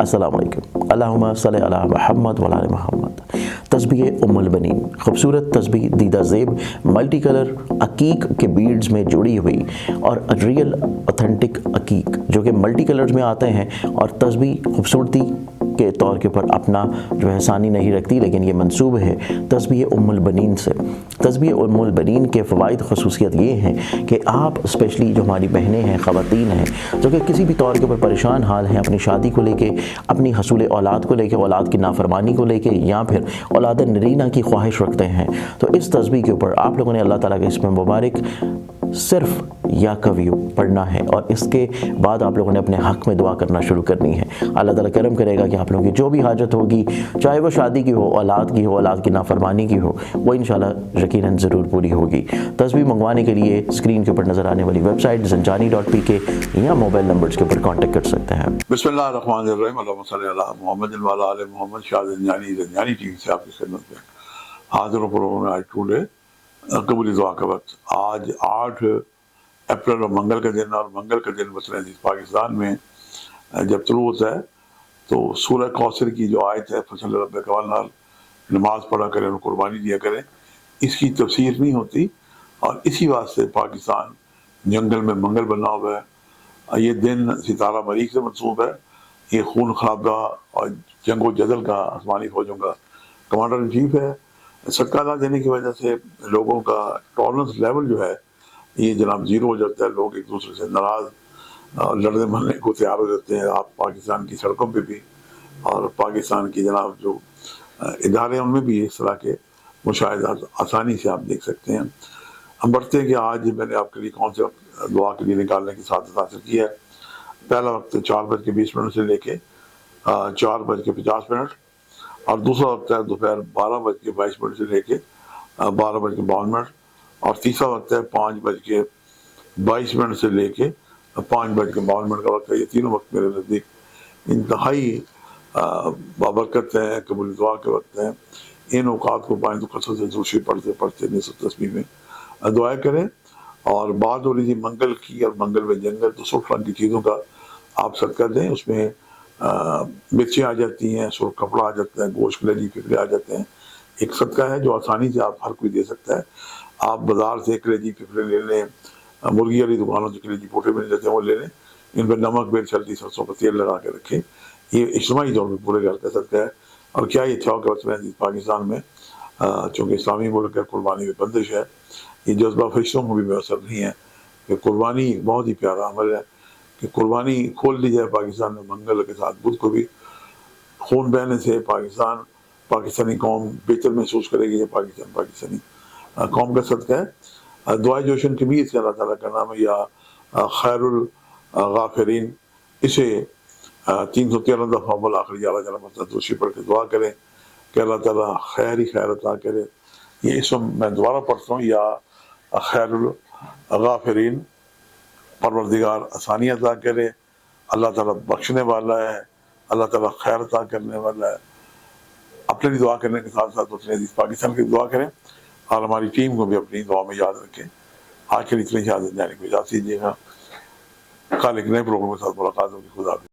السلام علیکم۔ اللہم صلی علی محمد وعلی آل محمد۔ تسبیح ام البنین، خوبصورت تسبیح دیدہ زیب ملٹی کلر عقیق کے بیڈز میں جڑی ہوئی اور ریئل اوتھینٹک عقیق جو کہ ملٹی کلرز میں آتے ہیں، اور تسبیح خوبصورتی کے طور کے اوپر اپنا جو ہے ثانی نہیں رکھتی، لیکن یہ منسوب ہے تسبیح ام البنین سے۔ تسبیح ام البنین کے فوائد خصوصیت یہ ہیں کہ آپ اسپیشلی جو ہماری بہنیں ہیں، خواتین ہیں، جو کہ کسی بھی طور کے اوپر پریشان حال ہیں اپنی شادی کو لے کے، اپنی حصول اولاد کو لے کے، اولاد کی نافرمانی کو لے کے، یا پھر اولاد نرینہ کی خواہش رکھتے ہیں، تو اس تسبیح کے اوپر آپ لوگوں نے اللہ تعالیٰ کے اسم مبارک صرف یا کویو پڑھنا ہے، اور اس کے بعد آپ لوگوں نے اپنے حق میں دعا کرنا شروع کرنی ہے۔ اللہ تعالیٰ کرم کرے گا کہ آپ لوگوں کی جو بھی حاجت ہوگی، چاہے وہ شادی کی ہو، اولاد کی ہو، اولاد کی نافرمانی کی ہو، وہ انشاءاللہ یقیناً ضرور پوری ہوگی۔ تسبیح منگوانے کے لیے اسکرین کے اوپر نظر آنے والی ویب سائٹ zanjani.pk یا موبائل نمبرز کے اوپر کانٹیکٹ کر سکتے ہیں۔ بسم اللہ الرحمن الرحیم، اللہم صلی علی محمد وعلی آل محمد۔ شاہ زنجانی، زنجانی ٹی وی سے آپ کی خدمت میں حاضر ہوں۔ پروگرام میں آج ٹوڈے قبولی دعا کا وقت، آج 8 اپریل اور منگل کا دن، اور منگل کا دن وطن عزیز پاکستان میں جب طلوع ہوتا ہے تو سورہ کوثر کی جو آیت ہے فصل ربک والنہار، نماز پڑھا کریں اور قربانی دیا کریں، اس کی تفسیر نہیں ہوتی، اور اسی واسطے پاکستان جنگل میں منگل بنا ہوا ہے۔ یہ دن ستارہ مریخ سے منسوب ہے، یہ خون خرابہ اور جنگ و جدل کا آسمانی فوجوں کا کمانڈر ان چیف ہے۔ صدقہ نہ دینے کی وجہ سے لوگوں کا ٹالرنس لیول جو ہے یہ جناب زیرو ہو جاتا ہے، لوگ ایک دوسرے سے ناراض لڑنے مرنے کو تیار ہو جاتے ہیں۔ آپ پاکستان کی سڑکوں پہ بھی اور پاکستان کی جناب جو ادارے ہیں ان میں بھی اس طرح کے مشاہدات آسانی سے آپ دیکھ سکتے ہیں۔ ہم بڑھتے ہیں کہ آج میں نے آپ کے لیے کون سے دعا کے لیے نکالنے کی سعادت حاصل کی ہے۔ پہلا وقت 4:20 سے لے کے 4:50، اور دوسرا وقت ہے دوپہر 12:22 سے لے کے 12:52، اور تیسرا وقت ہے 5:22 سے لے کے 5:52 کا وقت ہے۔ یہ تینوں وقت میرے نزدیک انتہائی بابرکت ہیں، قبول دعا کے وقت ہیں۔ ان اوقات کو پائیں تو کثرت سے دوسری پڑھتے پڑھتے نصف تسبیح میں دعائیں کریں۔ اور بات ہو رہی تھی منگل کی، اور منگل میں جنگل، تو سرخ رنگ کی چیزوں کا آپ صدقہ دیں۔ اس میں مرچیں آ جاتی ہیں، سرخ کپڑا آ جاتا ہے، گوشت کلیجی پھپھڑے آ جاتے ہیں۔ ایک صدقہ ہے جو آسانی سے آپ ہر کوئی دے سکتا ہے۔ آپ بازار سے کلیجی پھپھڑے لے لیں، مرغی والی دکانوں سے کلیجی پوٹے مل جاتے ہیں، وہ لے لیں، ان پہ نمک، مرچ، ہلدی، سرسوں کا تیل لگا کے رکھیں۔ یہ اجتماعی طور پہ پورے گھر کا صدقہ ہے۔ اور کیا یہ اچھا ہو کہ وطن عزیز پاکستان میں چونکہ اسلامی ملک ہے، قربانی میں بندش ہے، یہ جذبہ فرشتوں کو بھی میسر نہیں ہے کہ قربانی بہت ہی پیارا عمل ہے کہ قربانی کھول دی جائے پاکستان میں منگل کے ساتھ بدھ کو بھی خون بہنے سے پاکستانی قوم بہتر محسوس کرے گی۔ یہ پاکستانی قوم کا صدقہ ہے۔ دعائے جوشن کبیر سے اللہ تعالیٰ کا نام ہے، یا خیر الغافرین، اسے 313 دفعہ بالآخر یا اللہ تعالیٰ مطلب دوسری پڑھ کے دعا کریں کہ اللہ تعالیٰ خیر ہی خیر عطا کرے۔ یہ اسم میں دوبارہ پڑھتا ہوں، یا خیر الغافرین، پروردگار آسانی عطا کرے، اللہ تعالیٰ بخشنے والا ہے، اللہ تعالیٰ خیر عطا کرنے والا ہے۔ اپنے بھی دعا کرنے کے ساتھ ساتھ اپنے عزیز پاکستان کی دعا کریں، اور ہماری ٹیم کو بھی اپنی دعا میں یاد رکھیں۔ آج کے لیے اتنی اجازت دینے کو اجازت دیجیے گا، کل ایک نئے پروگرام کے ساتھ ملاقات ہوگی۔ خدا حافظ۔